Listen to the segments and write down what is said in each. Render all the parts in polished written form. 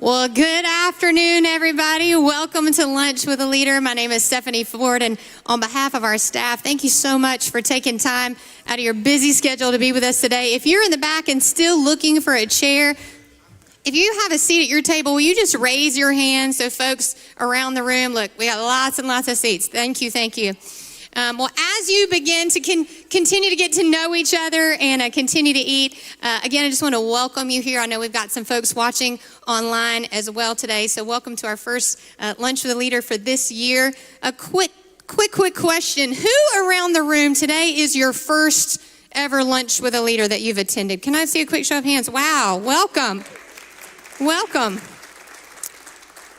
Well, good afternoon, everybody. Welcome to Lunch with a Leader. My name is Stephanie Ford, and on behalf of our staff, thank you so much for taking time out of your busy schedule to be with us today. If you're in the back and still looking for a chair, if you have a seat at your table, will you just raise your hand so folks around the room, look, we got lots and lots of seats. Thank you, thank you. Well, as you begin to continue to get to know each other and continue to eat, again, I just want to welcome you here. I know we've got some folks watching online as well today, so welcome to our first Lunch with a Leader for this year. A quick question. Who around the room today is your first ever Lunch with a Leader that you've attended? Can I see a quick show of hands? Wow, welcome. Welcome.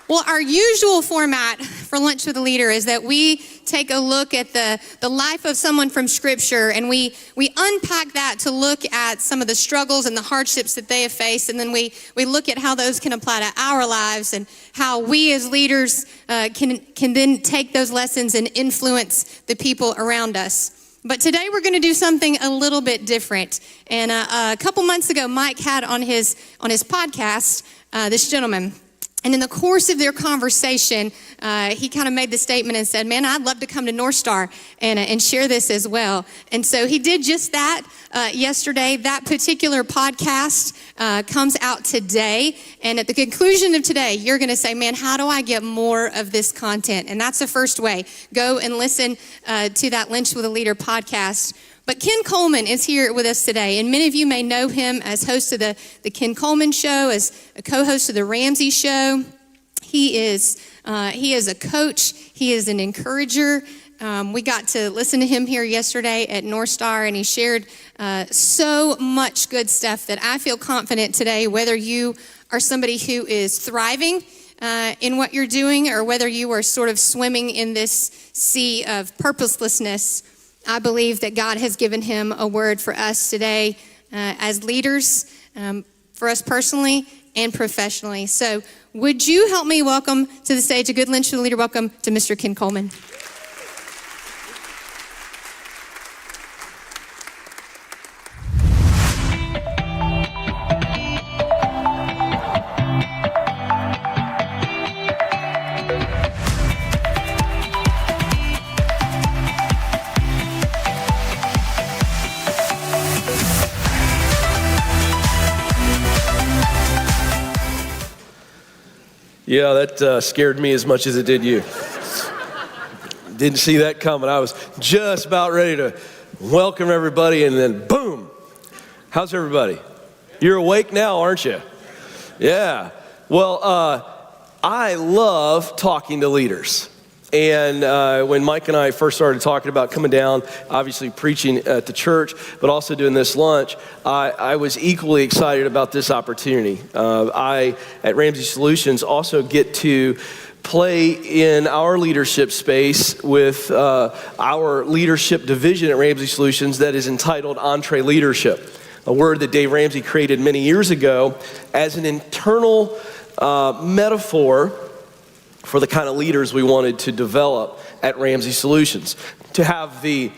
Well, our usual format for Lunch with a Leader is that we take a look at the life of someone from Scripture, and we unpack that to look at some of the struggles and the hardships that they have faced, and then we look at how those can apply to our lives and how we as leaders can then take those lessons and influence the people around us. But today we're going to do something a little bit different. And a couple months ago, Mike had on his podcast this gentleman. And in the course of their conversation, he kind of made the statement and said, man, I'd love to come to North Star and share this as well. And so he did just that yesterday. That particular podcast comes out today. And at the conclusion of today, you're going to say, man, how do I get more of this content? And that's the first way. Go and listen to that Lunch with a Leader podcast. But Ken Coleman is here with us today, and many of you may know him as host of the Ken Coleman Show, as a co-host of the Ramsey Show. He is a coach. He is an encourager. We got to listen to him here yesterday at North Star, and he shared so much good stuff that I feel confident today, whether you are somebody who is thriving in what you're doing or whether you are sort of swimming in this sea of purposelessness, I believe that God has given him a word for us today as leaders, for us personally and professionally. So would you help me welcome to the stage a good Lunch with a Leader? Welcome to Mr. Ken Coleman. Yeah, that scared me as much as it did you. Didn't see that coming. I was just about ready to welcome everybody, and then boom. How's everybody? You're awake now, aren't you? Yeah. Well, I love talking to leaders. And when Mike and I first started talking about coming down, obviously preaching at the church, but also doing this lunch, I was equally excited about this opportunity. I, at Ramsey Solutions, also get to play in our leadership space with our leadership division at Ramsey Solutions that is entitled Entree Leadership, a word that Dave Ramsey created many years ago as an internal metaphor for the kind of leaders we wanted to develop at Ramsey Solutions. To have the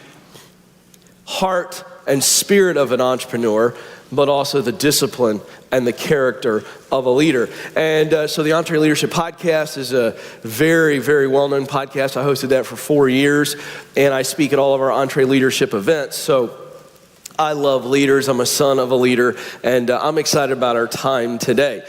heart and spirit of an entrepreneur, but also the discipline and the character of a leader. And so the Entree Leadership Podcast is a very, very well-known podcast. I hosted that for 4 years, and I speak at all of our Entree Leadership events. So I love leaders. I'm a son of a leader, and I'm excited about our time today.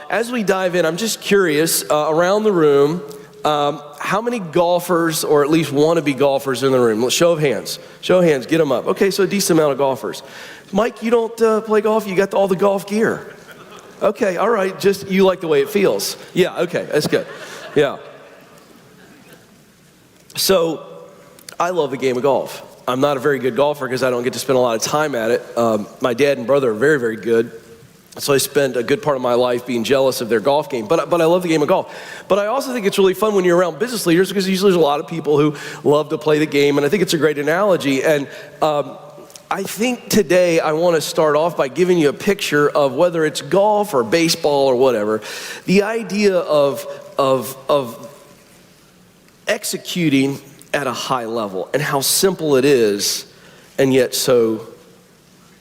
As we dive in, I'm just curious, around the room, how many golfers, or at least wannabe golfers in the room? Let's show of hands. Show of hands, get them up. Okay, so a decent amount of golfers. Mike, you don't play golf? You got all the golf gear. Okay, all right, just you like the way it feels. Yeah, okay, that's good. Yeah. So, I love the game of golf. I'm not a very good golfer because I don't get to spend a lot of time at it. My dad and brother are very, very good. So I spent a good part of my life being jealous of their golf game, but I love the game of golf. But I also think it's really fun when you're around business leaders because usually there's a lot of people who love to play the game, and I think it's a great analogy. And I think today I want to start off by giving you a picture of whether it's golf or baseball or whatever, the idea of executing at a high level and how simple it is and yet so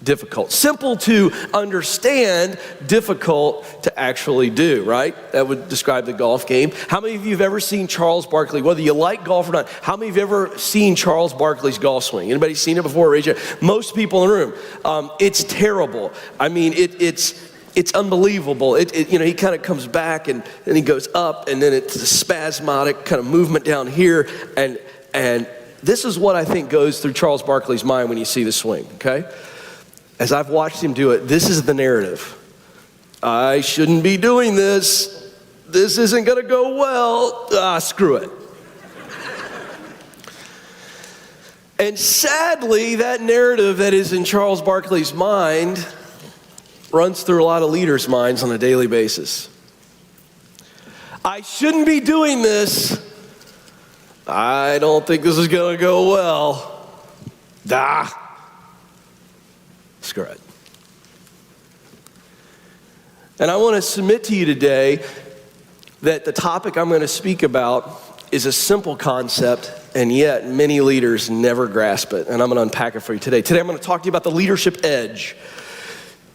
difficult. Simple to understand, difficult to actually do, right? That would describe the golf game. How many of you have ever seen Charles Barkley? Whether you like golf or not, how many of you have ever seen Charles Barkley's golf swing? Anybody seen it before? Raise your hand. Most people in the room. It's terrible. I mean, it's unbelievable. He kind of comes back and he goes up, and then it's a spasmodic kind of movement down here, and this is what I think goes through Charles Barkley's mind when you see the swing, okay? As I've watched him do it, this is the narrative. I shouldn't be doing this. This isn't going to go well. Screw it. And sadly, that narrative that is in Charles Barkley's mind runs through a lot of leaders' minds on a daily basis. I shouldn't be doing this. I don't think this is going to go well. Screw it. And I want to submit to you today that the topic I'm going to speak about is a simple concept, and yet many leaders never grasp it. And I'm going to unpack it for you today. Today I'm going to talk to you about the leadership edge.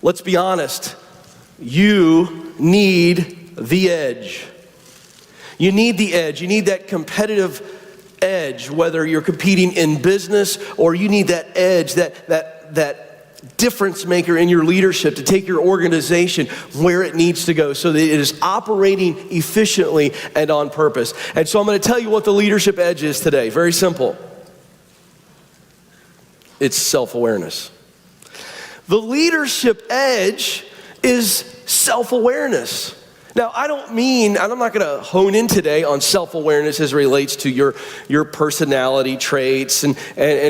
Let's be honest. You need the edge. You need the edge. You need that competitive edge, whether you're competing in business or you need that edge, that difference maker in your leadership to take your organization where it needs to go so that it is operating efficiently and on purpose. And so I'm going to tell you what the leadership edge is today. Very simple. It's self-awareness. The leadership edge is self-awareness. Now, I'm not going to hone in today on self-awareness as it relates to your personality traits and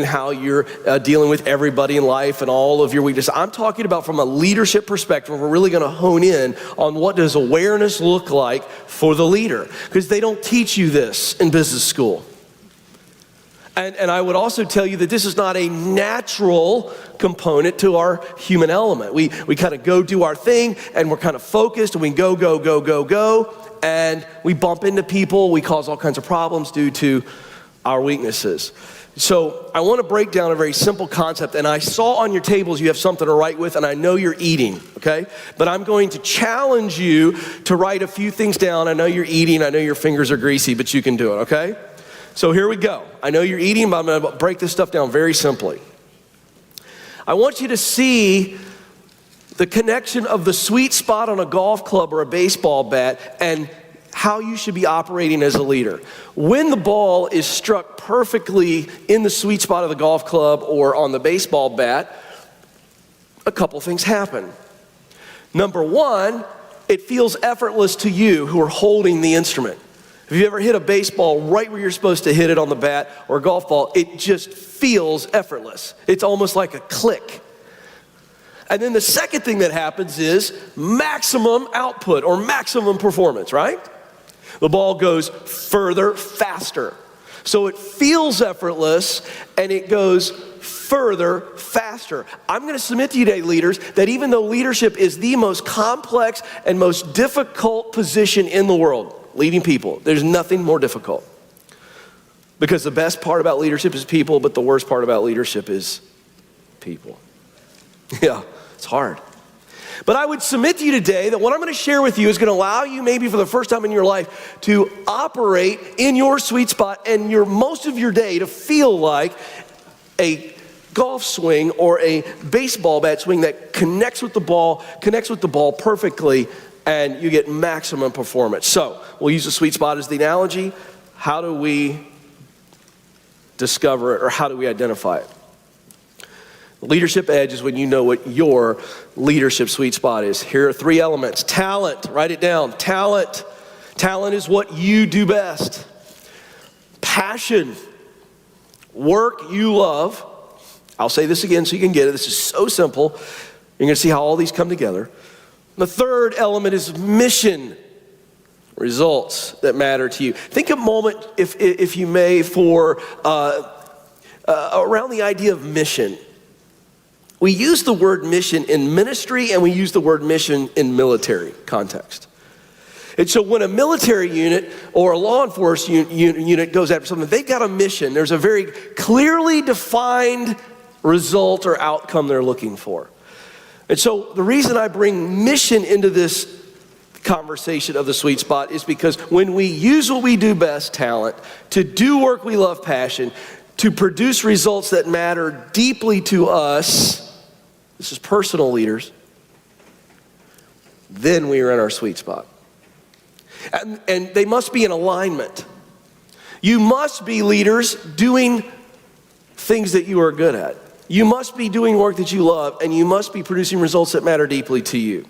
how you're dealing with everybody in life and all of your weaknesses. I'm talking about from a leadership perspective. We're really going to hone in on what does awareness look like for the leader, because they don't teach you this in business school. And I would also tell you that this is not a natural component to our human element. We kind of go do our thing, and we're kind of focused, and we go, and we bump into people. We cause all kinds of problems due to our weaknesses. So I want to break down a very simple concept, and I saw on your tables you have something to write with, and I know you're eating, okay? But I'm going to challenge you to write a few things down. I know you're eating. I know your fingers are greasy, but you can do it, okay? So here we go. I know you're eating, but I'm going to break this stuff down very simply. I want you to see the connection of the sweet spot on a golf club or a baseball bat and how you should be operating as a leader. When the ball is struck perfectly in the sweet spot of the golf club or on the baseball bat, a couple things happen. Number one, it feels effortless to you who are holding the instrument. Have you ever hit a baseball right where you're supposed to hit it on the bat, or a golf ball? It just feels effortless. It's almost like a click. And then the second thing that happens is maximum output or maximum performance, right? The ball goes further, faster. So it feels effortless and it goes further, faster. I'm going to submit to you today, leaders, that even though leadership is the most complex and most difficult position in the world, leading people, there's nothing more difficult. Because the best part about leadership is people, but the worst part about leadership is people. Yeah, it's hard. But I would submit to you today that what I'm going to share with you is going to allow you, maybe for the first time in your life, to operate in your sweet spot and most of your day to feel like a golf swing or a baseball bat swing that connects with the ball perfectly, and you get maximum performance. So we'll use the sweet spot as the analogy. How do we discover it, or how do we identify it? Leadership edge is when you know what your leadership sweet spot is. Here are three elements. Talent, write it down. Talent is what you do best. Passion, work you love. I'll say this again so you can get it. This is so simple. You're going to see how all these come together. The third element is mission, results that matter to you. Think a moment, if you may, for around the idea of mission. We use the word mission in ministry, and we use the word mission in military context. And so when a military unit or a law enforcement unit goes after something, they've got a mission. There's a very clearly defined result or outcome they're looking for. And so the reason I bring mission into this conversation of the sweet spot is because when we use what we do best, talent, to do work we love, passion, to produce results that matter deeply to us, this is personal leaders, then we are in our sweet spot. And they must be in alignment. You must be leaders doing things that you are good at. You must be doing work that you love, and you must be producing results that matter deeply to you.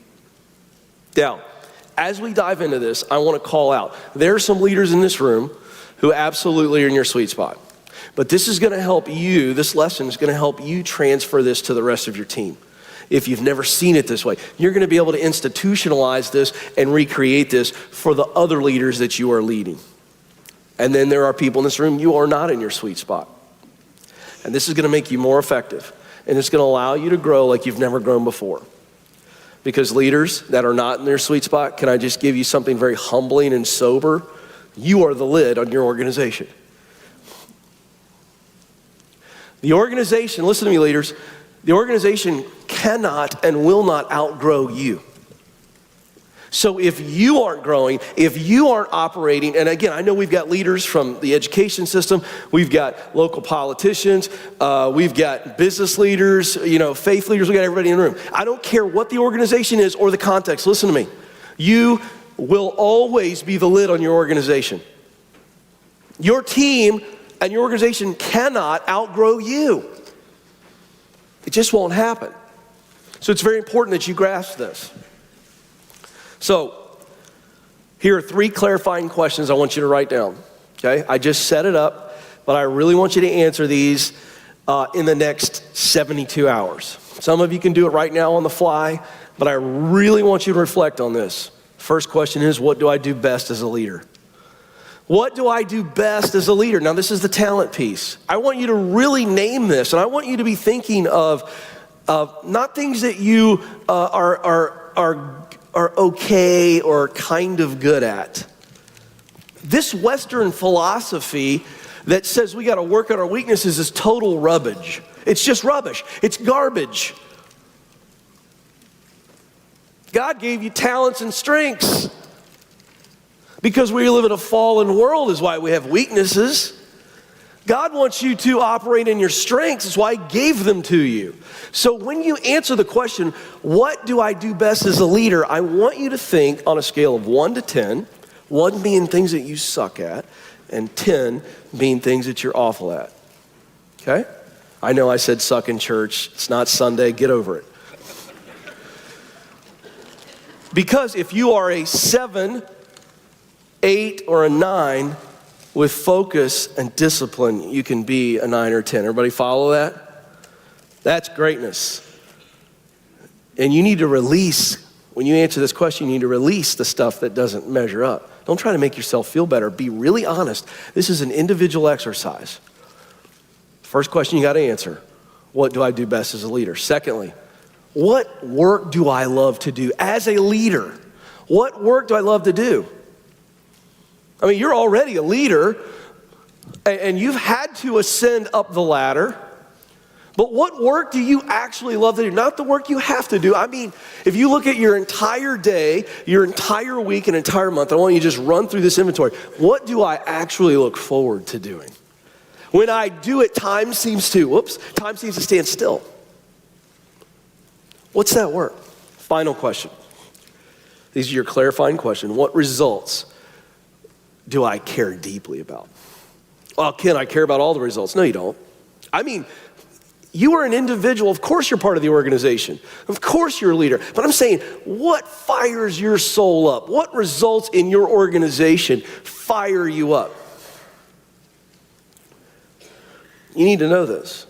Now, as we dive into this, I want to call out, there are some leaders in this room who absolutely are in your sweet spot. But this is going to help you, this lesson is going to help you transfer this to the rest of your team. If you've never seen it this way, you're going to be able to institutionalize this and recreate this for the other leaders that you are leading. And then there are people in this room, you are not in your sweet spot. And this is going to make you more effective. And it's going to allow you to grow like you've never grown before. Because leaders that are not in their sweet spot, can I just give you something very humbling and sober? You are the lid on your organization. The organization, listen to me leaders, the organization cannot and will not outgrow you. So if you aren't growing, if you aren't operating, and again, I know we've got leaders from the education system, we've got local politicians, we've got business leaders, faith leaders, we got everybody in the room. I don't care what the organization is or the context, listen to me. You will always be the lid on your organization. Your team and your organization cannot outgrow you. It just won't happen. So it's very important that you grasp this. So, here are 3 clarifying questions I want you to write down, okay? I just set it up, but I really want you to answer these in the next 72 hours. Some of you can do it right now on the fly, but I really want you to reflect on this. First question is, what do I do best as a leader? What do I do best as a leader? Now, this is the talent piece. I want you to really name this, and I want you to be thinking of not things that you are okay or kind of good at. This Western philosophy that says we got to work on our weaknesses is total rubbish. It's just rubbish. It's garbage. God gave you talents and strengths. Because we live in a fallen world is why we have weaknesses. God wants you to operate in your strengths. That's why He gave them to you. So when you answer the question, what do I do best as a leader? I want you to think on a scale of 1 to 10, 1 being things that you suck at, and 10 being things that you're awful at. Okay? I know I said suck in church. It's not Sunday. Get over it. Because if you are a 7, 8, or a 9, with focus and discipline, you can be a 9 or 10. Everybody follow that? That's greatness. And you need to release, when you answer this question, you need to release the stuff that doesn't measure up. Don't try to make yourself feel better. Be really honest. This is an individual exercise. First question you got to answer, what do I do best as a leader? Secondly, what work do I love to do as a leader? What work do I love to do? I mean, you're already a leader, and you've had to ascend up the ladder. But what work do you actually love to do? Not the work you have to do. I mean, if you look at your entire day, your entire week, and entire month, I want you to just run through this inventory. What do I actually look forward to doing? When I do it, time seems to stand still. What's that work? Final question. These are your clarifying questions. What results do I care deeply about? Well, Ken, I care about all the results. No, you don't. I mean, you are an individual. Of course you're part of the organization. Of course you're a leader. But I'm saying, what fires your soul up? What results in your organization fire you up? You need to know this.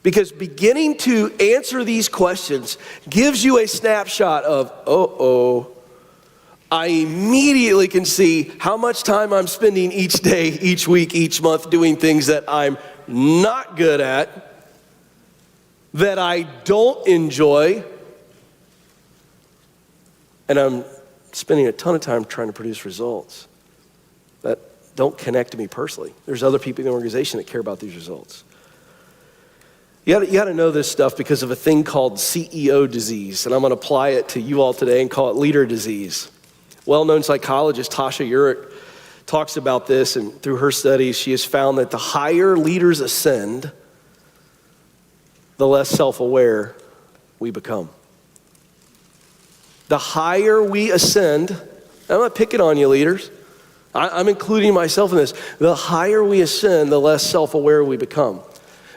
Because beginning to answer these questions gives you a snapshot of, I immediately can see how much time I'm spending each day, each week, each month doing things that I'm not good at, that I don't enjoy, and I'm spending a ton of time trying to produce results that don't connect to me personally. There's other people in the organization that care about these results. You got to know this stuff because of a thing called CEO disease, and I'm going to apply it to you all today and call it leader disease. Well-known psychologist Tasha Eurich talks about this, and through her studies, she has found that the higher leaders ascend, the less self-aware we become. The higher we ascend, I'm not picking on you leaders, I'm including myself in this. The higher we ascend, the less self-aware we become.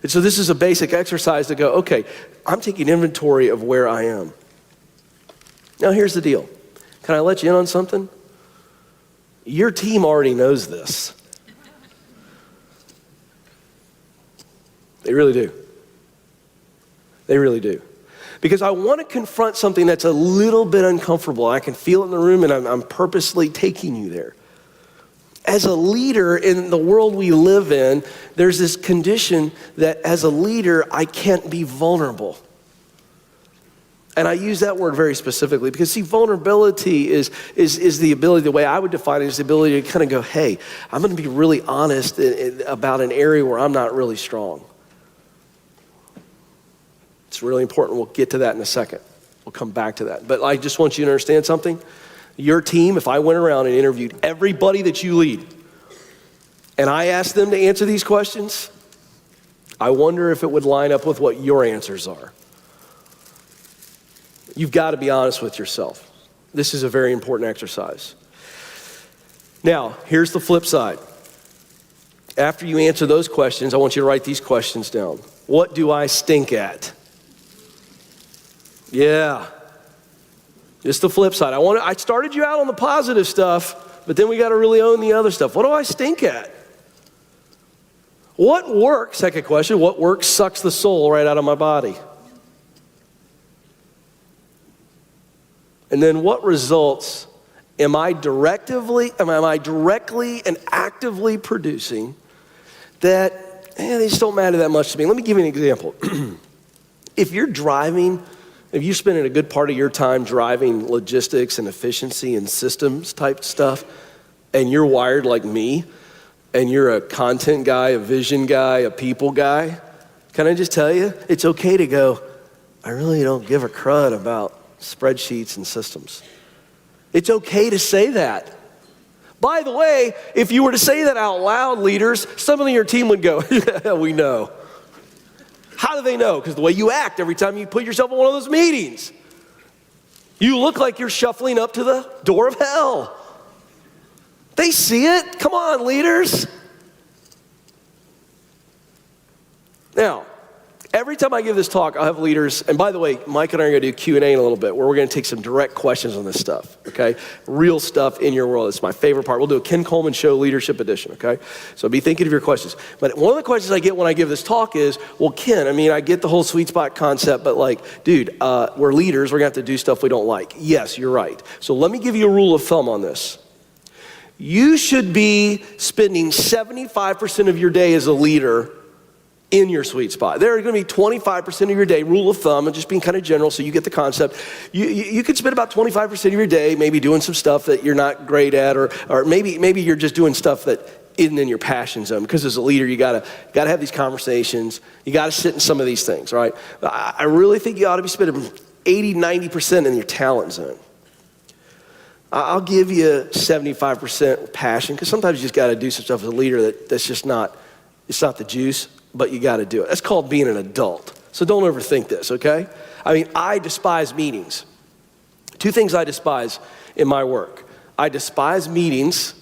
And so this is a basic exercise to go, okay, I'm taking inventory of where I am. Now here's the deal. Can I let you in on something? Your team already knows this. They really do. They really do. Because I want to confront something that's a little bit uncomfortable. I can feel it in the room, and I'm purposely taking you there. As a leader in the world we live in, there's this condition that as a leader, I can't be vulnerable. And I use that word very specifically because, see, vulnerability is the ability, the way I would define it, is the ability to kind of go, hey, I'm going to be really honest about an area where I'm not really strong. It's really important. We'll get to that in a second. We'll come back to that. But I just want you to understand something. Your team, if I went around and interviewed everybody that you lead, and I asked them to answer these questions, I wonder if it would line up with what your answers are. You've got to be honest with yourself. This is a very important exercise. Now, here's the flip side. After you answer those questions, I want you to write these questions down. What do I stink at? Yeah. Just the flip side. I started you out on the positive stuff, but then we got to really own the other stuff. What do I stink at? What work, second question, what work sucks the soul right out of my body? And then what results am I directly and actively producing that they just don't matter that much to me? Let me give you an example. If you're spending a good part of your time driving logistics and efficiency and systems type stuff, and you're wired like me, and you're a content guy, a vision guy, a people guy, can I just tell you, it's okay to go, I really don't give a crud about spreadsheets and systems. It's okay to say that. By the way, if you were to say that out loud, leaders, some of your team would go, yeah, we know. How do they know? Because the way you act every time you put yourself in one of those meetings. You look like you're shuffling up to the door of hell. They see it. Come on, leaders. Now, every time I give this talk, I'll have leaders, and by the way, Mike and I are going to do Q&A in a little bit, where we're going to take some direct questions on this stuff, okay? Real stuff in your world. It's my favorite part. We'll do a Ken Coleman Show Leadership Edition, okay? So be thinking of your questions. But one of the questions I get when I give this talk is, well, Ken, I get the whole sweet spot concept, but like, dude, we're leaders. We're going to have to do stuff we don't like. Yes, you're right. So let me give you a rule of thumb on this. You should be spending 75% of your day as a leader in your sweet spot. There are going to be 25% of your day, rule of thumb, and just being kind of general so you get the concept. You could spend about 25% of your day maybe doing some stuff that you're not great at, or maybe you're just doing stuff that isn't in your passion zone. Because as a leader, you gotta have these conversations. You gotta sit in some of these things, right? I really think you ought to be spending 80, 90% in your talent zone. I'll give you 75% passion, because sometimes you just gotta do some stuff as a leader that's just not, it's not the juice, but you gotta do it. That's called being an adult. So don't overthink this, okay? I despise meetings. Two things I despise in my work. I despise meetings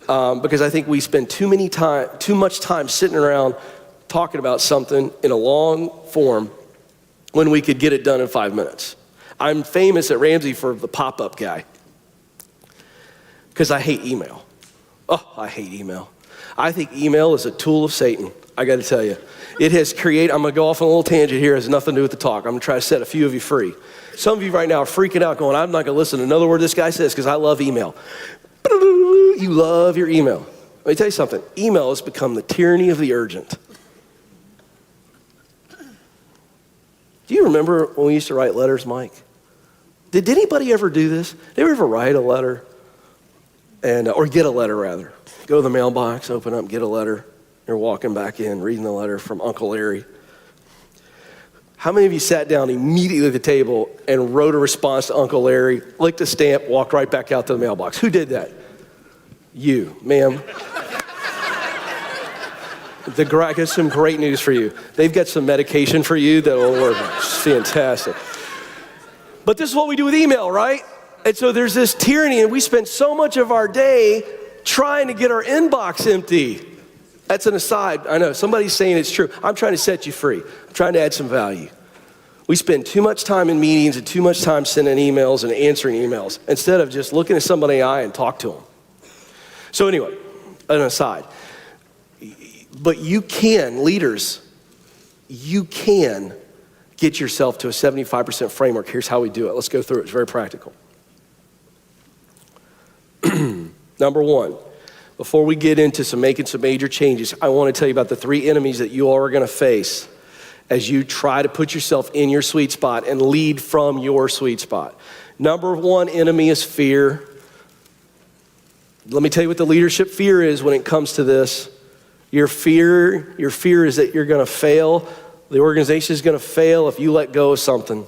because I think we spend too much time sitting around talking about something in a long form when we could get it done in 5 minutes. I'm famous at Ramsey for the pop-up guy because I hate email. Oh, I hate email. I think email is a tool of Satan. I got to tell you, it has created, I'm going to go off on a little tangent here, it has nothing to do with the talk. I'm going to try to set a few of you free. Some of you right now are freaking out going, I'm not going to listen to another word this guy says because I love email. You love your email. Let me tell you something. Email has become the tyranny of the urgent. Do you remember when we used to write letters, Mike? Did anybody ever do this? Did you ever write a letter or get a letter rather? Go to the mailbox, open up, get a letter. You're walking back in, reading the letter from Uncle Larry. How many of you sat down immediately at the table and wrote a response to Uncle Larry, licked a stamp, walked right back out to the mailbox? Who did that? You, ma'am. I got some great news for you. They've got some medication for you that will work. It's fantastic. But this is what we do with email, right? And so there's this tyranny, and we spend so much of our day trying to get our inbox empty. That's an aside. I know, somebody's saying it's true. I'm trying to set you free. I'm trying to add some value. We spend too much time in meetings and too much time sending emails and answering emails instead of just looking at somebody in the eye and talk to them. So anyway, an aside. But you can, leaders, you can get yourself to a 75% framework. Here's how we do it. Let's go through it. It's very practical. Number one, before we get into making some major changes, I want to tell you about the 3 enemies that you all are going to face as you try to put yourself in your sweet spot and lead from your sweet spot. Number 1 enemy is fear. Let me tell you what the leadership fear is when it comes to this. Your fear is that you're going to fail. The organization is going to fail if you let go of something.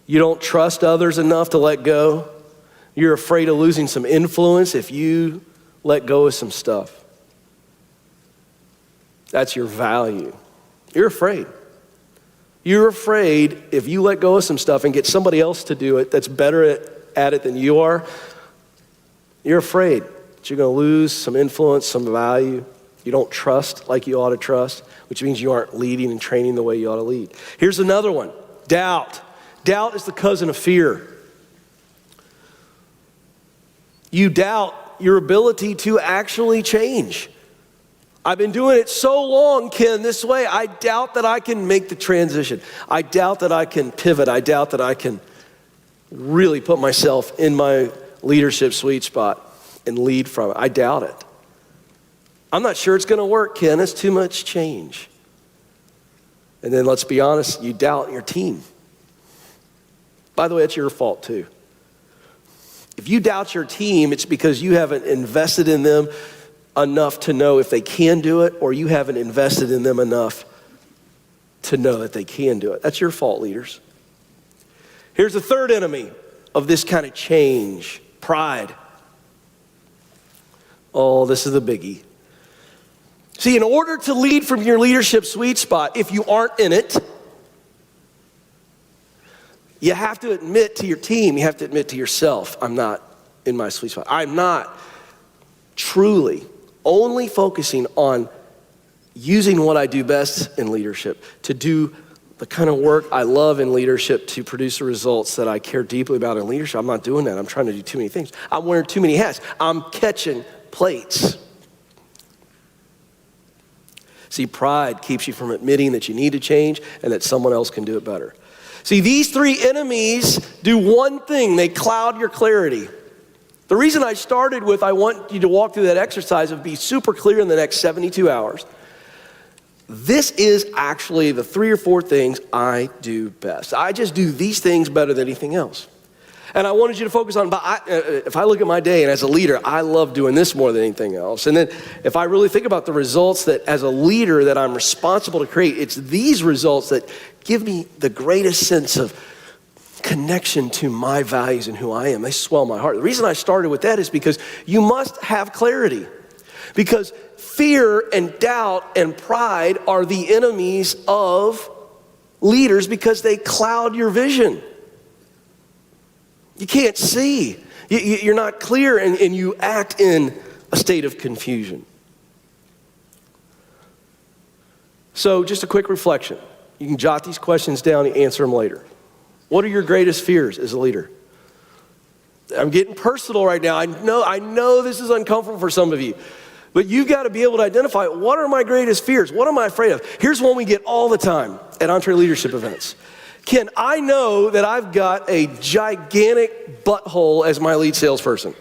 You don't trust others enough to let go. You're afraid of losing some influence if you let go of some stuff. That's your value. You're afraid. You're afraid if you let go of some stuff and get somebody else to do it that's better at it than you are, you're afraid that you're going to lose some influence, some value. You don't trust like you ought to trust, which means you aren't leading and training the way you ought to lead. Here's another one, doubt. Doubt is the cousin of fear. You doubt your ability to actually change. I've been doing it so long, Ken, this way. I doubt that I can make the transition. I doubt that I can pivot. I doubt that I can really put myself in my leadership sweet spot and lead from it. I doubt it. I'm not sure it's going to work, Ken. It's too much change. And then let's be honest, you doubt your team. By the way, that's your fault too. If you doubt your team, it's because you haven't invested in them enough to know if they can do it, or you haven't invested in them enough to know that they can do it. That's your fault, leaders. Here's the third enemy of this kind of change, pride. Oh, this is the biggie. See, in order to lead from your leadership sweet spot, if you aren't in it, you have to admit to your team, you have to admit to yourself, I'm not in my sweet spot. I'm not truly only focusing on using what I do best in leadership to do the kind of work I love in leadership to produce the results that I care deeply about in leadership. I'm not doing that. I'm trying to do too many things. I'm wearing too many hats. I'm catching plates. See, pride keeps you from admitting that you need to change and that someone else can do it better. See, these 3 enemies do one thing. They cloud your clarity. The reason I started with, I want you to walk through that exercise of be super clear in the next 72 hours. This is actually the 3 or 4 things I do best. I just do these things better than anything else. And I wanted you to focus on, if I look at my day and as a leader, I love doing this more than anything else. And then if I really think about the results that as a leader that I'm responsible to create, it's these results that give me the greatest sense of connection to my values and who I am. They swell my heart. The reason I started with that is because you must have clarity. Because fear and doubt and pride are the enemies of leaders because they cloud your vision. You can't see. You're not clear and you act in a state of confusion. So just a quick reflection. You can jot these questions down and answer them later. What are your greatest fears as a leader? I'm getting personal right now. I know this is uncomfortable for some of you, but you've got to be able to identify what are my greatest fears? What am I afraid of? Here's one we get all the time at Entre Leadership events. Ken, I know that I've got a gigantic butthole as my lead salesperson.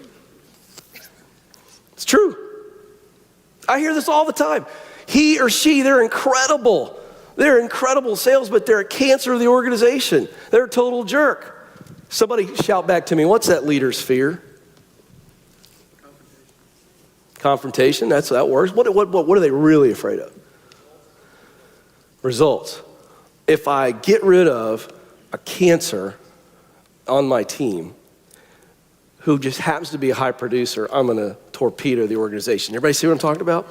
It's true. I hear this all the time. He or she, they're incredible. They're incredible sales, but they're a cancer of the organization. They're a total jerk. Somebody shout back to me, what's that leader's fear? Confrontation, that works. What are they really afraid of? Results. if I get rid of a cancer on my team who just happens to be a high producer, I'm going to torpedo the organization. Everybody see what I'm talking about?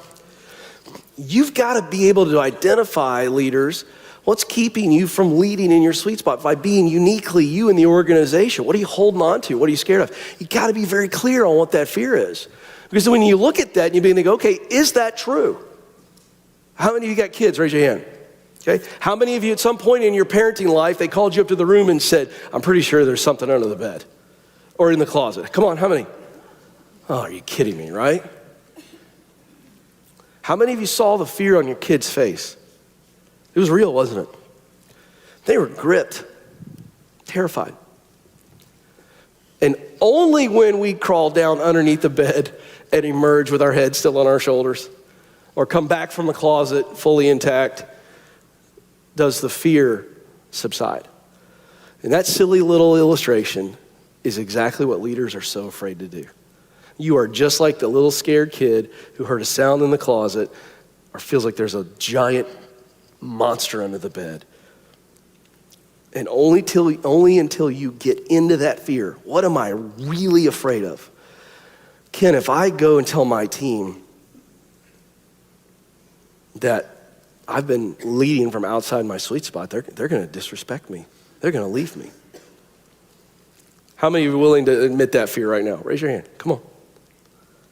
You've got to be able to identify, leaders, what's keeping you from leading in your sweet spot by being uniquely you in the organization. What are you holding on to? What are you scared of? You got to be very clear on what that fear is. Because when you look at that and you begin to go, okay, is that true? How many of you got kids? Raise your hand. Okay. How many of you at some point in your parenting life, they called you up to the room and said, I'm pretty sure there's something under the bed or in the closet? Come on, how many? Oh, are you kidding me, right? How many of you saw the fear on your kid's face? It was real, wasn't it? They were gripped, terrified. And only when we crawl down underneath the bed and emerge with our head still on our shoulders or come back from the closet fully intact does the fear subside. And that silly little illustration is exactly what leaders are so afraid to do. You are just like the little scared kid who heard a sound in the closet or feels like there's a giant monster under the bed. And only until you get into that fear, what am I really afraid of? Ken, if I go and tell my team that I've been leading from outside my sweet spot, they're going to disrespect me. They're going to leave me. How many of you are willing to admit that fear right now? Raise your hand. Come on.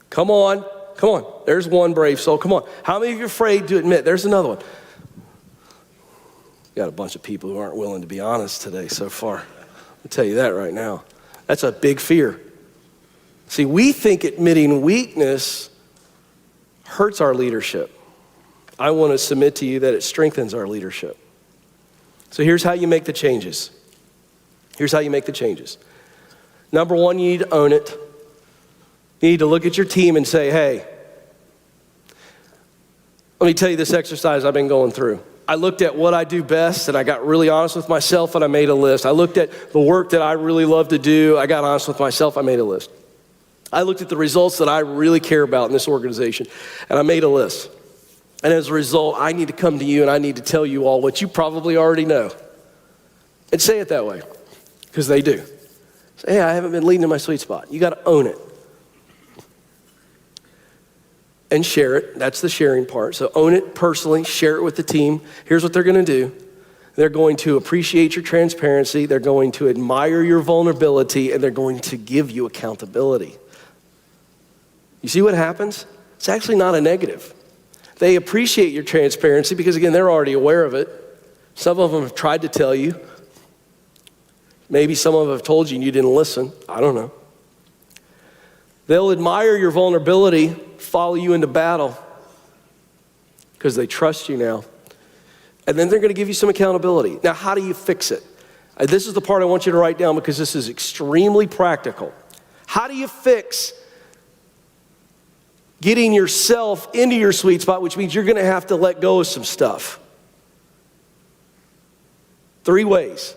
Come on. Come on. There's one brave soul. Come on. How many of you are afraid to admit? There's another one. Got a bunch of people who aren't willing to be honest today so far. I'll tell you that right now. That's a big fear. See, we think admitting weakness hurts our leadership. I want to submit to you that it strengthens our leadership. So here's how you make the changes. Here's how you make the changes. Number one, you need to own it. You need to look at your team and say, hey, let me tell you this exercise I've been going through. I looked at what I do best and I got really honest with myself and I made a list. I looked at the work that I really love to do. I got honest with myself. I made a list. I looked at the results that I really care about in this organization and I made a list. And as a result, I need to come to you and I need to tell you all what you probably already know. And say it that way, because they do. Say, hey, I haven't been leading in my sweet spot. You got to own it. And share it. That's the sharing part. So own it personally, share it with the team. Here's what they're going to do. They're going to appreciate your transparency. They're going to admire your vulnerability, and they're going to give you accountability. You see what happens? It's actually not a negative. They appreciate your transparency because, again, they're already aware of it. Some of them have tried to tell you. Maybe some of them have told you and you didn't listen. I don't know. They'll admire your vulnerability, follow you into battle because they trust you now. And then they're going to give you some accountability. Now, how do you fix it? This is the part I want you to write down because this is extremely practical. How do you fix getting yourself into your sweet spot, which means you're going to have to let go of some stuff? 3 ways.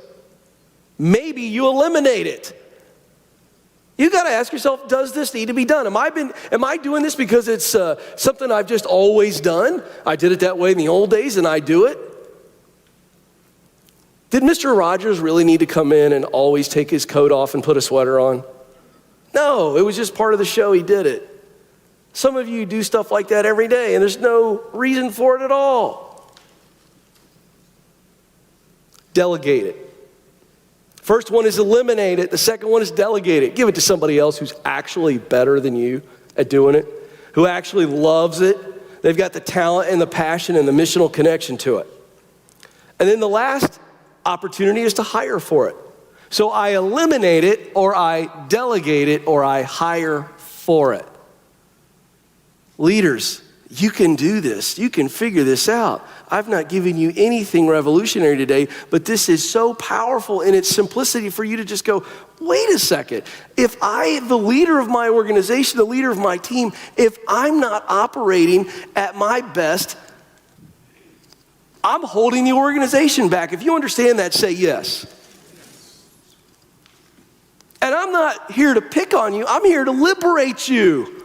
Maybe you eliminate it. You got to ask yourself, does this need to be done? Am I doing this because it's something I've just always done? I did it that way in the old days and I do it. Did Mr. Rogers really need to come in and always take his coat off and put a sweater on? No, it was just part of the show. He did it. Some of you do stuff like that every day, and there's no reason for it at all. Delegate it. First one is eliminate it. The second one is delegate it. Give it to somebody else who's actually better than you at doing it, who actually loves it. They've got the talent and the passion and the missional connection to it. And then the last opportunity is to hire for it. So I eliminate it, or I delegate it, or I hire for it. Leaders, you can do this. You can figure this out. I've not given you anything revolutionary today, but this is so powerful in its simplicity for you to just go, wait a second. If the leader of my organization, the leader of my team, if I'm not operating at my best, I'm holding the organization back. If you understand that, say yes. And I'm not here to pick on you. I'm here to liberate you.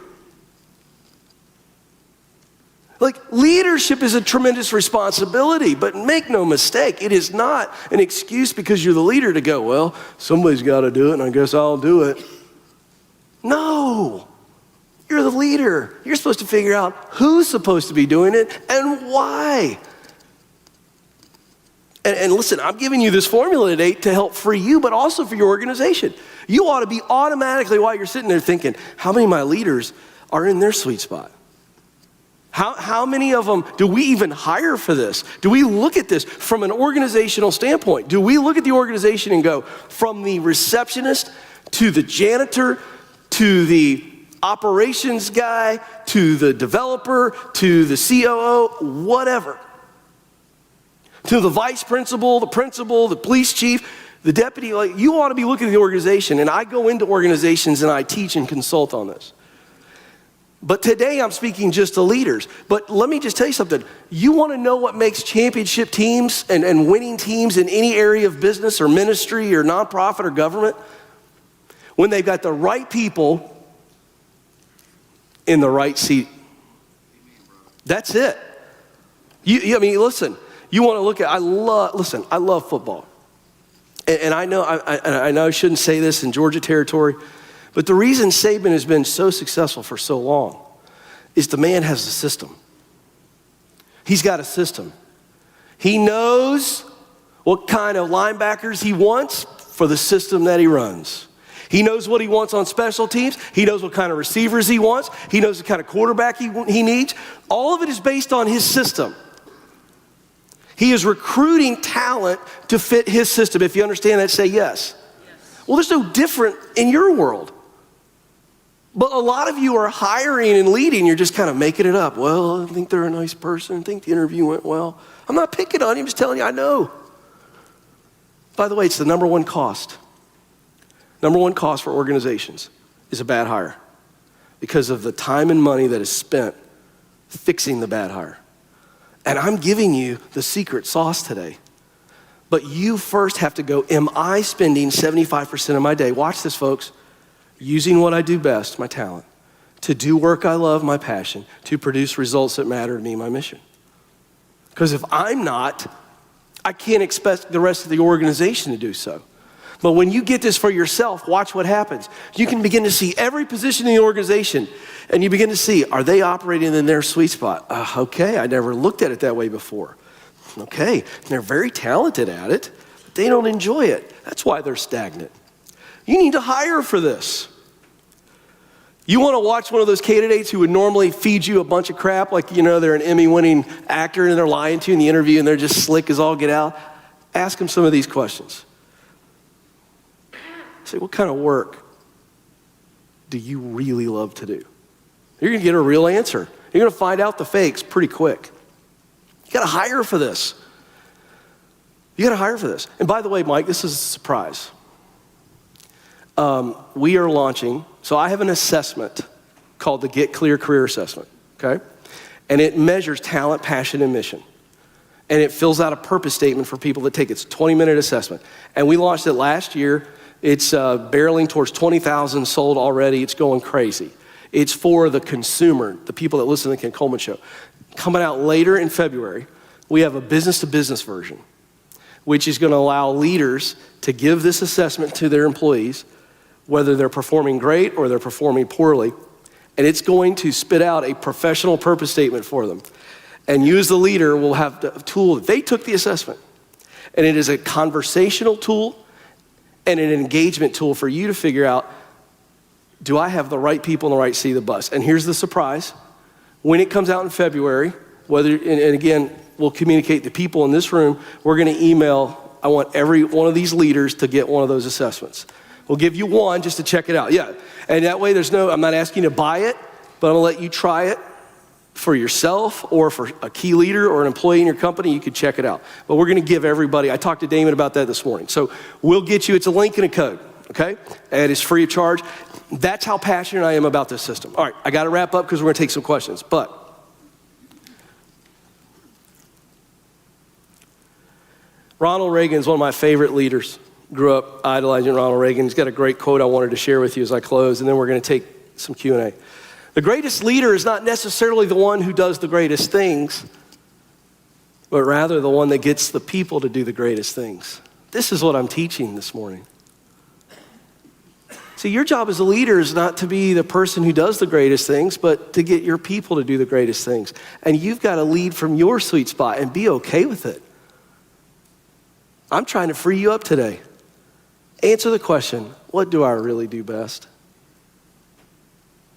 Like, leadership is a tremendous responsibility, but make no mistake, it is not an excuse because you're the leader to go, well, somebody's got to do it, and I guess I'll do it. No, you're the leader. You're supposed to figure out who's supposed to be doing it and why. And listen, I'm giving you this formula today to help free you, but also for your organization. You ought to be automatically, while you're sitting there thinking, how many of my leaders are in their sweet spot? How many of them do we even hire for this? Do we look at this from an organizational standpoint? Do we look at the organization and go, from the receptionist to the janitor to the operations guy to the developer to the COO, whatever, to the vice principal, the police chief, the deputy, like, you ought to be looking at the organization. And I go into organizations and I teach and consult on this. But today I'm speaking just to leaders. But let me just tell you something. You want to know what makes championship teams and winning teams in any area of business or ministry or nonprofit or government? When they've got the right people in the right seat. That's it. I mean, listen, you want to look at, I love football. And I know I shouldn't say this in Georgia territory, but the reason Saban has been so successful for so long is the man has a system. He's got a system. He knows what kind of linebackers he wants for the system that he runs. He knows what he wants on special teams. He knows what kind of receivers he wants. He knows the kind of quarterback he needs. All of it is based on his system. He is recruiting talent to fit his system. If you understand that, say yes. Well, there's no different in your world. But a lot of you are hiring and leading. You're just kind of making it up. Well, I think they're a nice person. I think the interview went well. I'm not picking on you. I'm just telling you I know. By the way, it's the number one cost. Number one cost for organizations is a bad hire because of the time and money that is spent fixing the bad hire. And I'm giving you the secret sauce today. But you first have to go, am I spending 75% of my day, watch this folks, using what I do best, my talent, to do work I love, my passion, to produce results that matter to me, my mission. Because if I'm not, I can't expect the rest of the organization to do so. But when you get this for yourself, watch what happens. You can begin to see every position in the organization, and you begin to see, are they operating in their sweet spot? Okay, I never looked at it that way before. Okay, they're very talented at it, but they don't enjoy it. That's why they're stagnant. You need to hire for this. You want to watch one of those candidates who would normally feed you a bunch of crap, like, you know, they're an Emmy-winning actor and they're lying to you in the interview and they're just slick as all get out? Ask them some of these questions. Say, what kind of work do you really love to do? You're going to get a real answer. You're going to find out the fakes pretty quick. You got to hire for this. You got to hire for this. And by the way, Mike, this is a surprise. We are launching, so I have an assessment called the Get Clear Career Assessment, okay? And it measures talent, passion, and mission. And it fills out a purpose statement for people that take it. It's a 20-minute assessment. And we launched it last year. It's barreling towards 20,000 sold already. It's going crazy. It's for the consumer, the people that listen to the Ken Coleman Show. Coming out later in February, we have a business-to-business version, which is going to allow leaders to give this assessment to their employees, whether they're performing great or they're performing poorly. And it's going to spit out a professional purpose statement for them. And you as the leader will have the tool. They took the assessment. And it is a conversational tool and an engagement tool for you to figure out, do I have the right people in the right seat of the bus? And here's the surprise. When it comes out in February, and again, we'll communicate to people in this room, we're going to email, I want every one of these leaders to get one of those assessments. We'll give you one just to check it out. Yeah, and that way I'm not asking you to buy it, but I'm going to let you try it for yourself or for a key leader or an employee in your company. You can check it out. But we're going to give everybody, I talked to Damon about that this morning. So we'll get you, it's a link and a code, okay? And it's free of charge. That's how passionate I am about this system. All right, I got to wrap up because we're going to take some questions. But Ronald Reagan is one of my favorite leaders. Grew up idolizing Ronald Reagan. He's got a great quote I wanted to share with you as I close, and then we're going to take some Q&A. The greatest leader is not necessarily the one who does the greatest things, but rather the one that gets the people to do the greatest things. This is what I'm teaching this morning. See, your job as a leader is not to be the person who does the greatest things, but to get your people to do the greatest things. And you've got to lead from your sweet spot and be okay with it. I'm trying to free you up today. Answer the question, what do I really do best?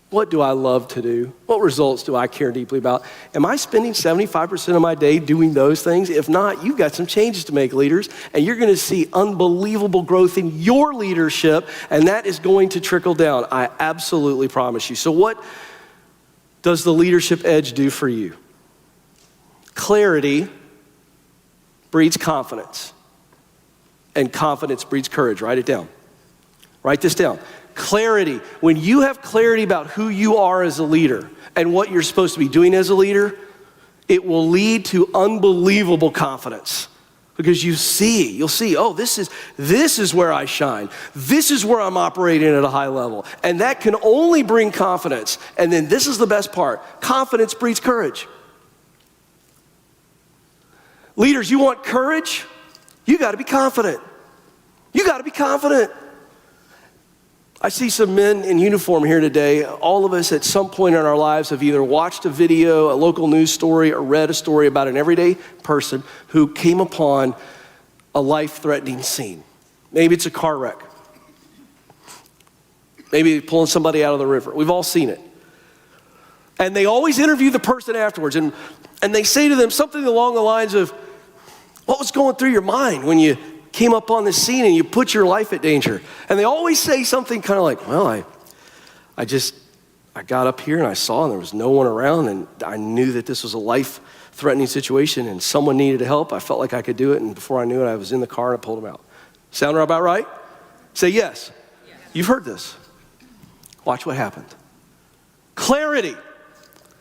What do I love to do? What results do I care deeply about? Am I spending 75% of my day doing those things? If not, you've got some changes to make, leaders, and you're going to see unbelievable growth in your leadership, and that is going to trickle down. I absolutely promise you. So what does the leadership edge do for you? Clarity breeds confidence, and confidence breeds courage. Write it down. Write this down. Clarity. When you have clarity about who you are as a leader and what you're supposed to be doing as a leader, it will lead to unbelievable confidence. Because you'll see, oh, this is where I shine. This is where I'm operating at a high level. And that can only bring confidence. And then this is the best part. Confidence breeds courage. Leaders, you want courage? You got to be confident. You got to be confident. I see some men in uniform here today. All of us at some point in our lives have either watched a video, a local news story, or read a story about an everyday person who came upon a life-threatening scene. Maybe it's a car wreck. Maybe pulling somebody out of the river. We've all seen it. And they always interview the person afterwards, and they say to them something along the lines of, what was going through your mind when you came up on the scene and you put your life at danger? And they always say something kind of like, well, I got up here and I saw and there was no one around, and I knew that this was a life-threatening situation and someone needed help. I felt like I could do it, and before I knew it, I was in the car and I pulled them out. Sound about right? Say yes. Yes. You've heard this. Watch what happened. Clarity.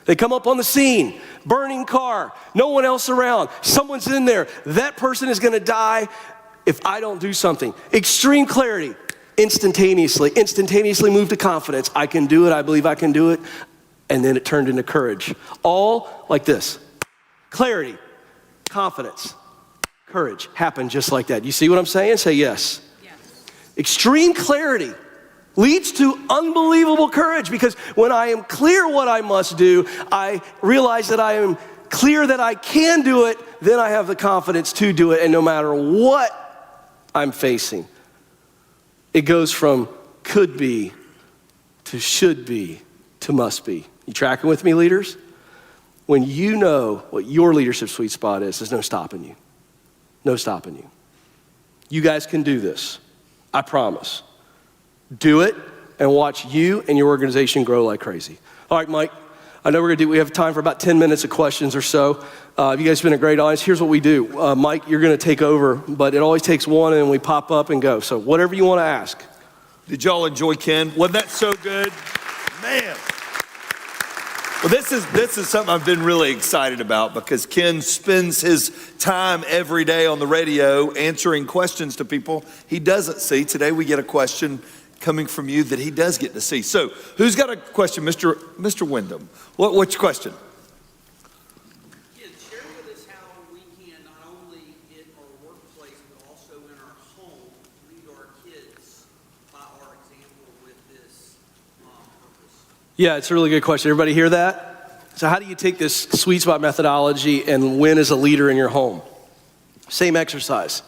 They come up on the scene, burning car, no one else around, someone's in there. That person is going to die if I don't do something. Extreme clarity, instantaneously moved to confidence. I can do it, I believe I can do it. And then it turned into courage. All like this. Clarity, confidence, courage happened just like that. You see what I'm saying? Say yes. Yes. Extreme clarity leads to unbelievable courage, because when I am clear what I must do, I realize that I am clear that I can do it, then I have the confidence to do it, and no matter what I'm facing, it goes from could be to should be to must be. You tracking with me, leaders? When you know what your leadership sweet spot is, there's no stopping you. No stopping you. You guys can do this. I promise. Do it and watch you and your organization grow like crazy. All right, Mike, I know we have time for about 10 minutes of questions or so. You guys have been a great audience. Here's what we do. Mike, you're going to take over, but it always takes one and then we pop up and go. So whatever you want to ask. Did y'all enjoy Ken? Wasn't that so good? Man. Well, this is something I've been really excited about, because Ken spends his time every day on the radio answering questions to people he doesn't see. Today we get a question coming from you that he does get to see. So who's got a question? Mr. Wyndham, what's your question? Yeah, share with us how we can, not only in our workplace, but also in our home, lead our kids by our example with this purpose. Yeah, it's a really good question. Everybody hear that? So how do you take this sweet spot methodology and win as a leader in your home? Same exercise.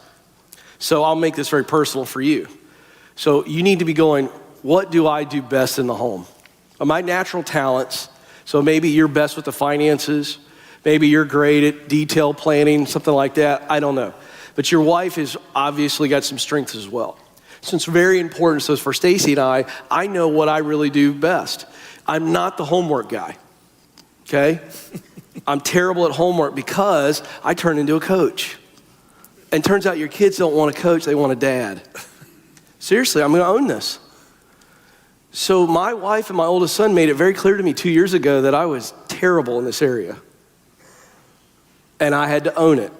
So I'll make this very personal for you. So you need to be going, what do I do best in the home? My natural talents, so maybe you're best with the finances, maybe you're great at detail planning, something like that, I don't know. But your wife has obviously got some strengths as well. So it's very important. So for Stacy and I know what I really do best. I'm not the homework guy, okay? I'm terrible at homework because I turn into a coach. And turns out your kids don't want a coach, they want a dad. Seriously, I'm going to own this. So my wife and my oldest son made it very clear to me 2 years ago that I was terrible in this area. And I had to own it.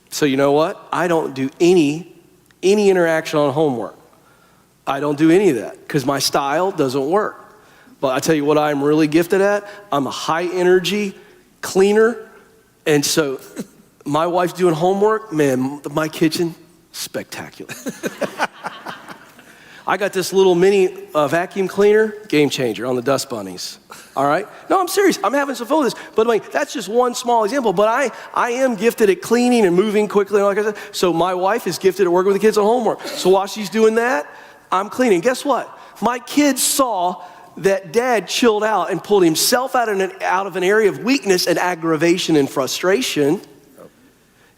So you know what? I don't do any interaction on homework. I don't do any of that because my style doesn't work. But I tell you what I'm really gifted at. I'm a high energy cleaner. And so my wife's doing homework. Man, my kitchen, spectacular. I got this little mini vacuum cleaner, game changer on the dust bunnies. All right? No, I'm serious. I'm having some fun with this. But I mean, that's just one small example. But I am gifted at cleaning and moving quickly, like I said. So my wife is gifted at working with the kids on homework. So while she's doing that, I'm cleaning. Guess what? My kids saw that Dad chilled out and pulled himself out of an area of weakness and aggravation and frustration.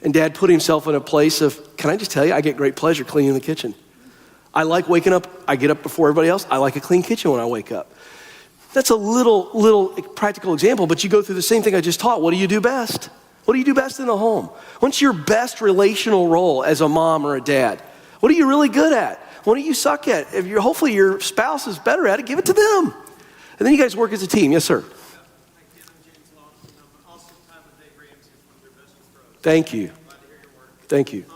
And Dad put himself in a place of, can I just tell you, I get great pleasure cleaning the kitchen. I like waking up. I get up before everybody else. I like a clean kitchen when I wake up. That's a little practical example, but you go through the same thing I just taught. What do you do best? What do you do best in the home? What's your best relational role as a mom or a dad? What are you really good at? What do you suck at? If hopefully your spouse is better at it, give it to them. And then you guys work as a team. Yes, sir. Thank you. Thank you.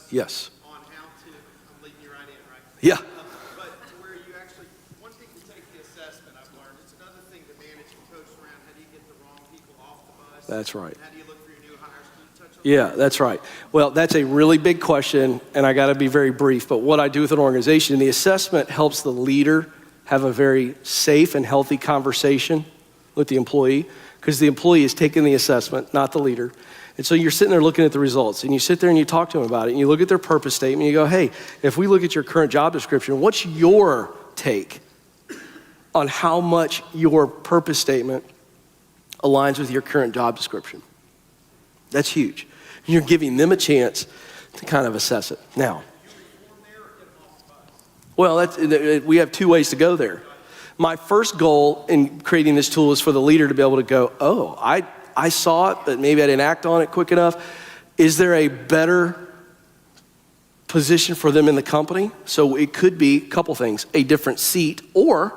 Yes. On how to, I'm leading you right in, right? Yeah. But to where you actually, one thing to take the assessment, I've learned, it's another thing to manage and coach around how do you get the wrong people off the bus. That's right. How do you look for your new hires? Can you touch on Yeah, that's right. Well, that's a really big question, and I got to be very brief. But what I do with an organization, the assessment helps the leader have a very safe and healthy conversation with the employee, because the employee is taking the assessment, not the leader. And so you're sitting there looking at the results, and you sit there and you talk to them about it, and you look at their purpose statement, and you go, hey, if we look at your current job description, what's your take on how much your purpose statement aligns with your current job description? That's huge. You're giving them a chance to kind of assess it. Now, well, we have two ways to go there. My first goal in creating this tool is for the leader to be able to go, oh, I saw it, but maybe I didn't act on it quick enough. Is there a better position for them in the company? So it could be a couple things, a different seat, or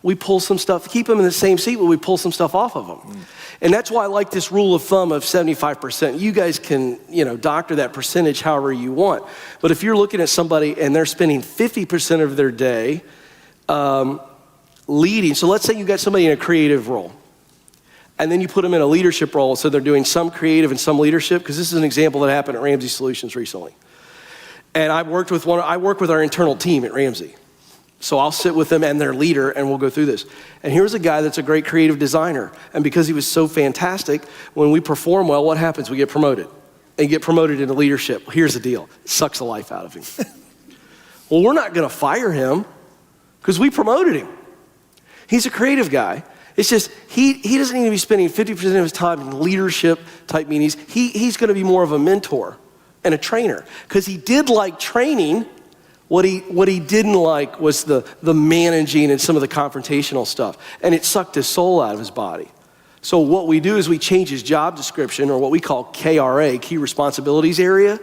we pull some stuff, keep them in the same seat, but we pull some stuff off of them. And that's why I like this rule of thumb of 75%. You guys can, doctor that percentage however you want. But if you're looking at somebody and they're spending 50% of their day leading, so let's say you got somebody in a creative role, and then you put them in a leadership role, so they're doing some creative and some leadership, because this is an example that happened at Ramsey Solutions recently. And I work with our internal team at Ramsey. So I'll sit with them and their leader, and we'll go through this. And here's a guy that's a great creative designer. And because he was so fantastic, when we perform well, what happens? We get promoted. And get promoted into leadership. Here's the deal. It sucks the life out of him. Well, we're not going to fire him because we promoted him. He's a creative guy. It's just, he doesn't need to be spending 50% of his time in leadership type meetings. He's going to be more of a mentor and a trainer, because he did like training. What he didn't like was the managing and some of the confrontational stuff. And it sucked his soul out of his body. So what we do is we change his job description, or what we call KRA, key responsibilities area.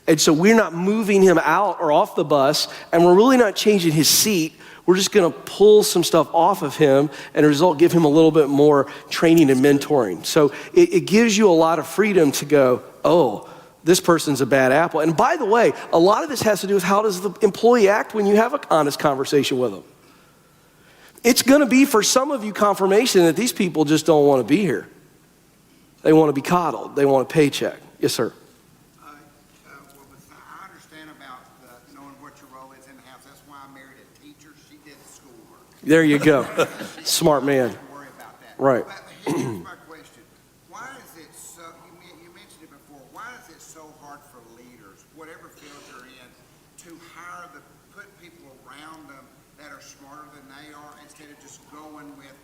And so we're not moving him out or off the bus, and we're really not changing his seat. We're just gonna pull some stuff off of him, and as a result, give him a little bit more training and mentoring. So it gives you a lot of freedom to go, oh, this person's a bad apple. And by the way, a lot of this has to do with how does the employee act when you have an honest conversation with them. It's gonna be, for some of you, confirmation that these people just don't wanna be here. They wanna be coddled, they want a paycheck. Yes, sir. I understand about knowing what your role is in the house. That's why I married a teacher. She did the schoolwork. There you go. Smart man. Don't worry about that. Right. But here's my question. Why is it so, you mentioned it before, why is it so hard for leaders, whatever field you're in, to put people around them that are smarter than they are, instead of just going with,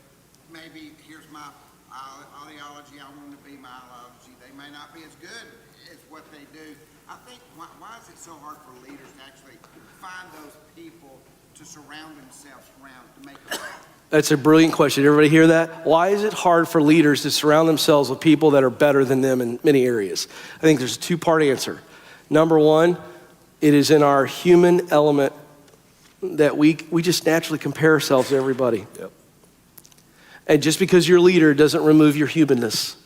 maybe here's my ideology, I want to be my ideology. They may not be as good as what they do. I think, why is it so hard for leaders to actually find those people to surround themselves around to make it right? That's a brilliant question. Everybody hear that? Why is it hard for leaders to surround themselves with people that are better than them in many areas? I think there's a two-part answer. Number one, it is in our human element that we just naturally compare ourselves to everybody. Yep. And just because you're a leader doesn't remove your humanness.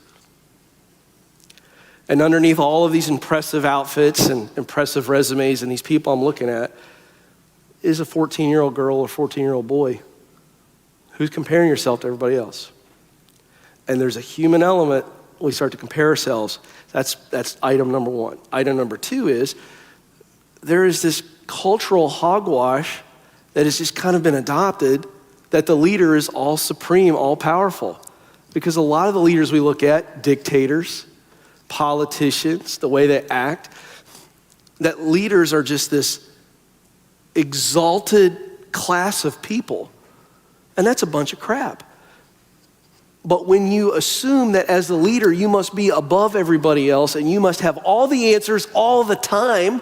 And underneath all of these impressive outfits and impressive resumes and these people I'm looking at is a 14-year-old girl or 14-year-old boy who's comparing yourself to everybody else. And there's a human element when we start to compare ourselves. That's item number one. Item number two is there is this cultural hogwash that has just kind of been adopted that the leader is all supreme, all powerful. Because a lot of the leaders we look at, dictators, politicians, the way they act, that leaders are just this exalted class of people. And that's a bunch of crap. But when you assume that as the leader, you must be above everybody else and you must have all the answers all the time,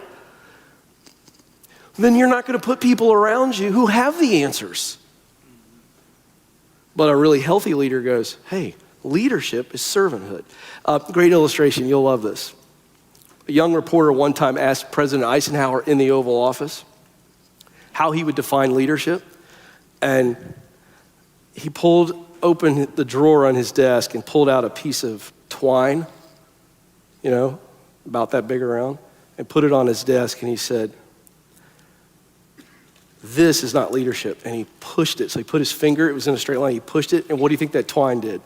then you're not going to put people around you who have the answers. But a really healthy leader goes, hey, leadership is servanthood. Great illustration, you'll love this. A young reporter one time asked President Eisenhower in the Oval Office how he would define leadership. And he pulled open the drawer on his desk and pulled out a piece of twine, about that big around, and put it on his desk, and he said, this is not leadership. And he pushed it. So he put his finger, it was in a straight line, he pushed it, and what do you think that twine did?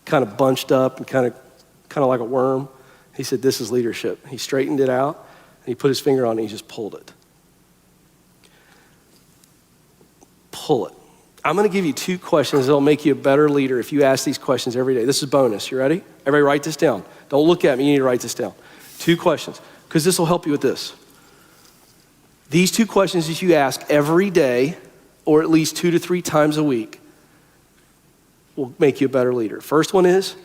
Kind of bunched up and kind of like a worm. He said, this is leadership. He straightened it out, and he put his finger on it, and he just pulled it. Pull it. I'm going to give you 2 questions that'll make you a better leader if you ask these questions every day. This is bonus. You ready? Everybody write this down. Don't look at me. You need to write this down. 2 questions, because this will help you with this. These 2 questions that you ask every day, or at least 2 to 3 times a week, will make you a better leader. First one is,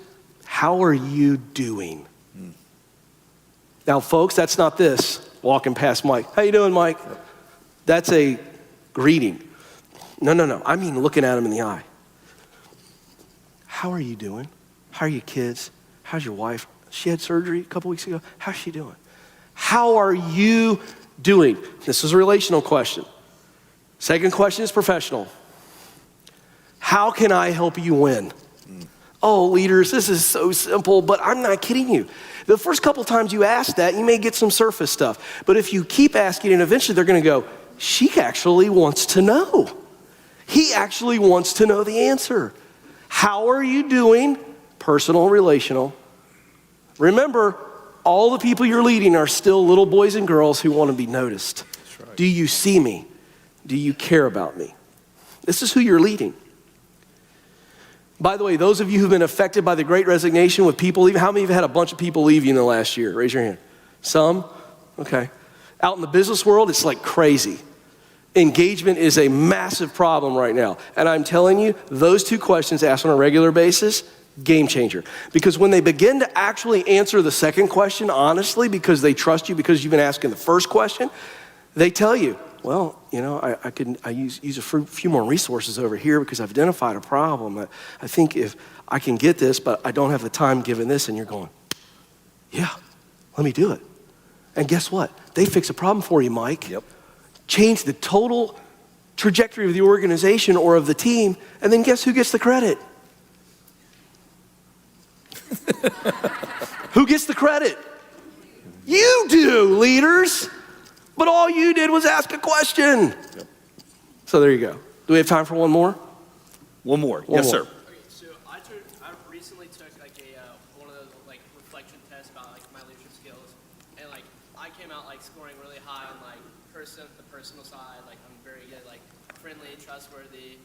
how are you doing? Now, folks, that's not this, walking past Mike. How you doing, Mike? That's a greeting. No. I mean looking at him in the eye. How are you doing? How are your kids? How's your wife? She had surgery a couple weeks ago. How's she doing? How are you doing? This is a relational question. Second question is professional. How can I help you win? Oh, leaders, this is so simple, but I'm not kidding you. The first couple times you ask that, you may get some surface stuff. But if you keep asking, and eventually they're going to go, she actually wants to know. He actually wants to know the answer. How are you doing? Personal, relational. Remember, all the people you're leading are still little boys and girls who want to be noticed. That's right. Do you see me? Do you care about me? This is who you're leading. By the way, those of you who've been affected by the Great Resignation with people leaving, how many of you had a bunch of people leave you in the last year? Raise your hand. Some? Okay. Out in the business world, it's like crazy. Engagement is a massive problem right now. And I'm telling you, those 2 questions asked on a regular basis, game changer. Because when they begin to actually answer the second question honestly, because they trust you, because you've been asking the first question, they tell you, well, I use a few more resources over here because I've identified a problem. I think if I can get this, but I don't have the time given this, and you're going, yeah, let me do it. And guess what? They fix a problem for you, Mike. Yep. Change the total trajectory of the organization or of the team, and then guess who gets the credit? Who gets the credit? You do, leaders. But all you did was ask a question. Yep. So there you go. Do we have time for one more? One more. Yes, sir. Okay, so I recently took one of those reflection tests about my leadership skills, and I came out scoring really high on the personal side. I'm very good, friendly, trustworthy,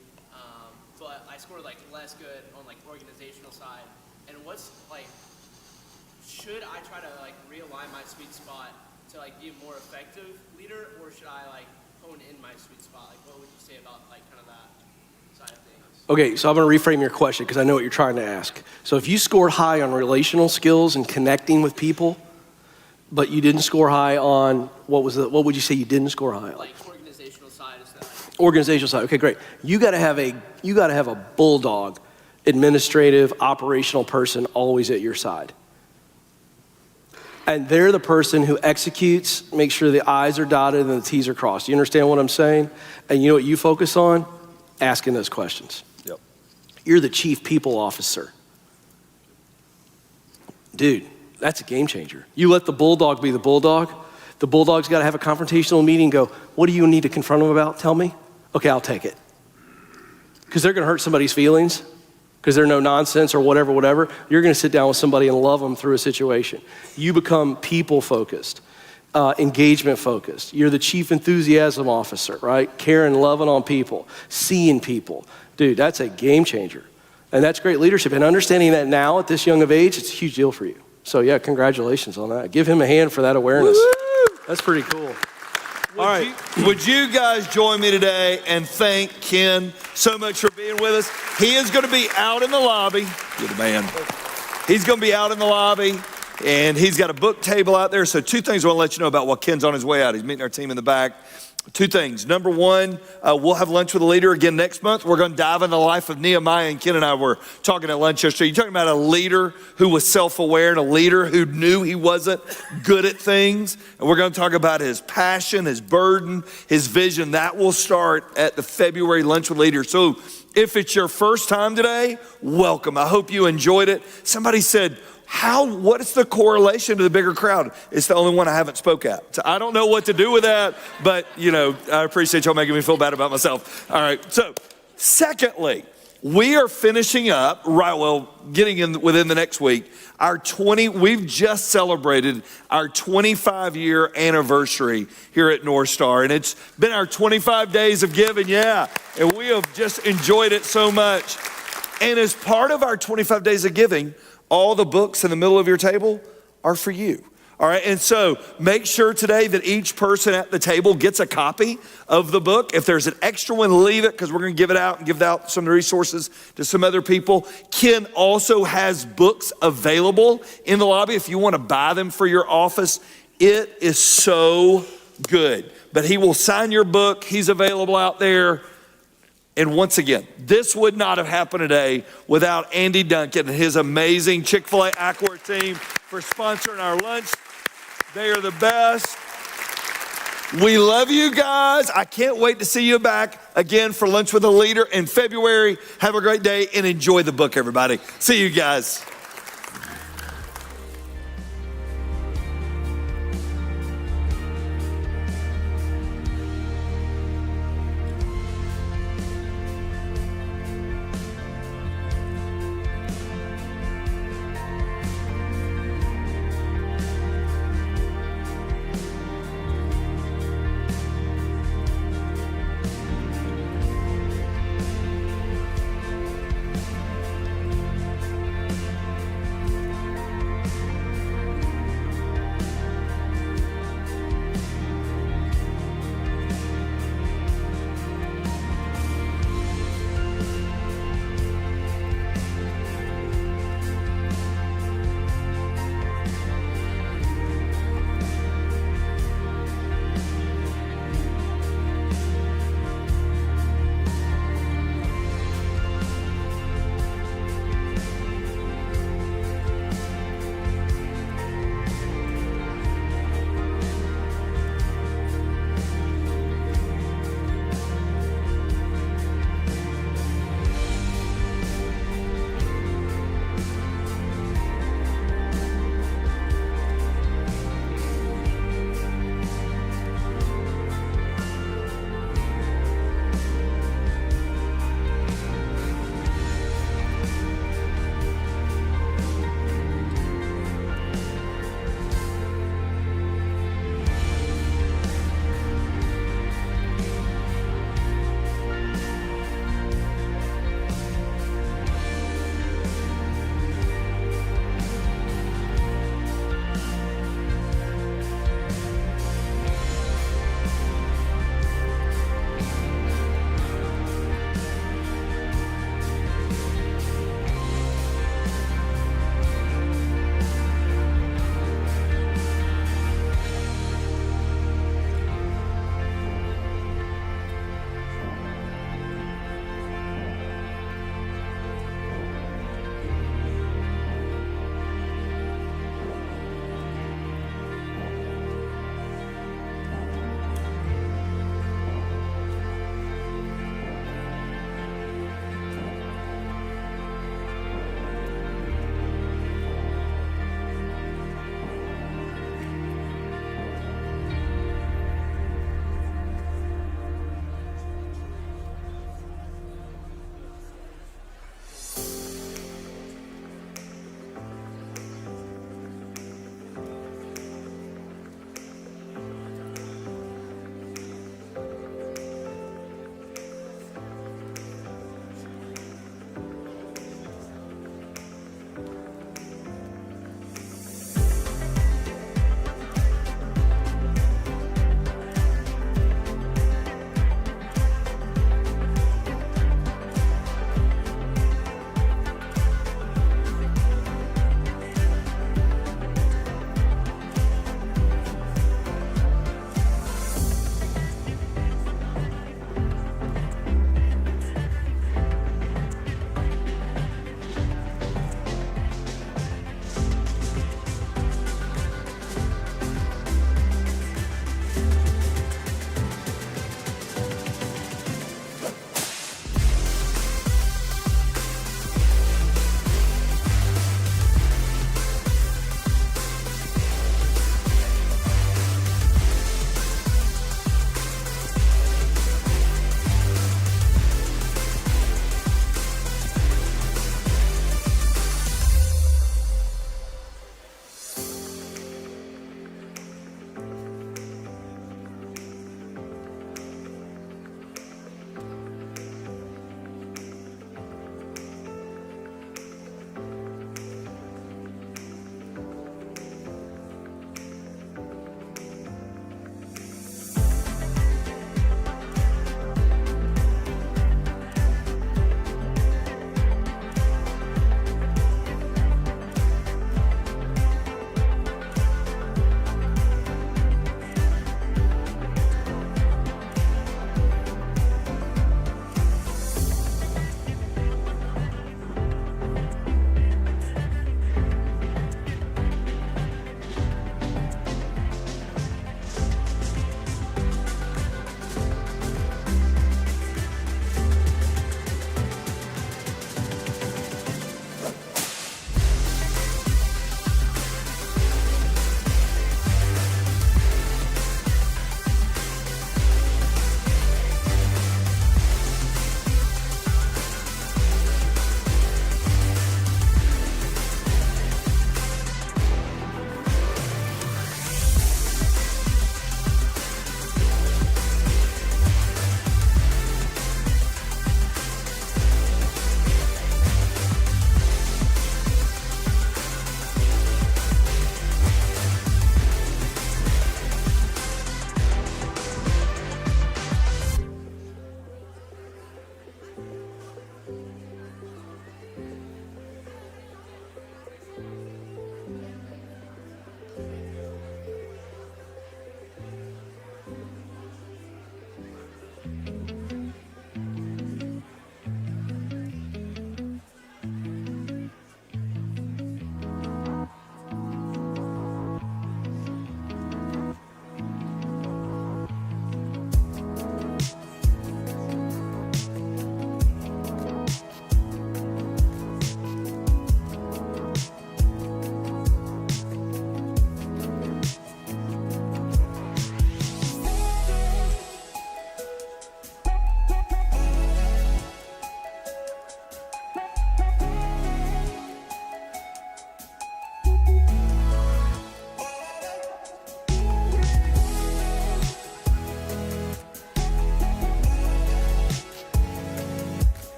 but I scored less good on organizational side. And should I try to realign my sweet spot to be a more effective leader, or should I hone in my sweet spot? What would you say about kind of that side of things? Okay, so I'm going to reframe your question because I know what you're trying to ask. So if you scored high on relational skills and connecting with people, but you didn't score high on what would you say you didn't score high on? Organizational side is that. Organizational side. Okay, great. You got to have a bulldog, administrative, operational person always at your side. And they're the person who executes, makes sure the I's are dotted and the T's are crossed. You understand what I'm saying? And you know what you focus on? Asking those questions. Yep. You're the chief people officer. Dude, That's a game changer. You let the bulldog be the bulldog. The bulldog's got to have a confrontational meeting and go, what do you need to confront him about? Tell me. Okay, I'll take it. Because they're going to hurt somebody's feelings because they're no nonsense or whatever. You're going to sit down with somebody and love them through a situation. You become people focused, engagement focused. You're the chief enthusiasm officer, right? Caring, loving on people, seeing people. Dude, that's a game changer. And that's great leadership. And understanding that now at this young of age, it's a huge deal for you. So yeah, congratulations on that. Give him a hand for that awareness. Woo! That's pretty cool. All right, would you guys join me today and thank Ken so much for being with us? He is going to be out in the lobby. You're the man. He's going to be out in the lobby, and he's got a book table out there. So 2 things I want to let you know about while Ken's on his way out. He's meeting our team in the back. 2 things. Number 1, we'll have lunch with a leader again next month. We're going to dive into the life of Nehemiah, and Ken and I were talking at lunch yesterday. You're talking about a leader who was self-aware and a leader who knew he wasn't good at things. And we're going to talk about his passion, his burden, his vision. That will start at the February lunch with leaders. So if it's your first time today, welcome. I hope you enjoyed it. Somebody said, what is the correlation to the bigger crowd? It's the only one I haven't spoke at. So I don't know what to do with that, but I appreciate y'all making me feel bad about myself. All right, so secondly, we are finishing up, getting in within the next week, we've just celebrated our 25-year anniversary here at North Star, and it's been our 25 days of giving, and we have just enjoyed it so much. And as part of our 25 days of giving, all the books in the middle of your table are for you. All right, and so make sure today that each person at the table gets a copy of the book. If there's an extra one, leave it, because we're going to give it out and give out some of the resources to some other people. Ken also has books available in the lobby if you want to buy them for your office. It is so good. But he will sign your book. He's available out there. And once again, this would not have happened today without Andy Duncan and his amazing Chick-fil-A Accor team for sponsoring our lunch. They are the best. We love you guys. I can't wait to see you back again for Lunch with a Leader in February. Have a great day and enjoy the book, everybody. See you guys.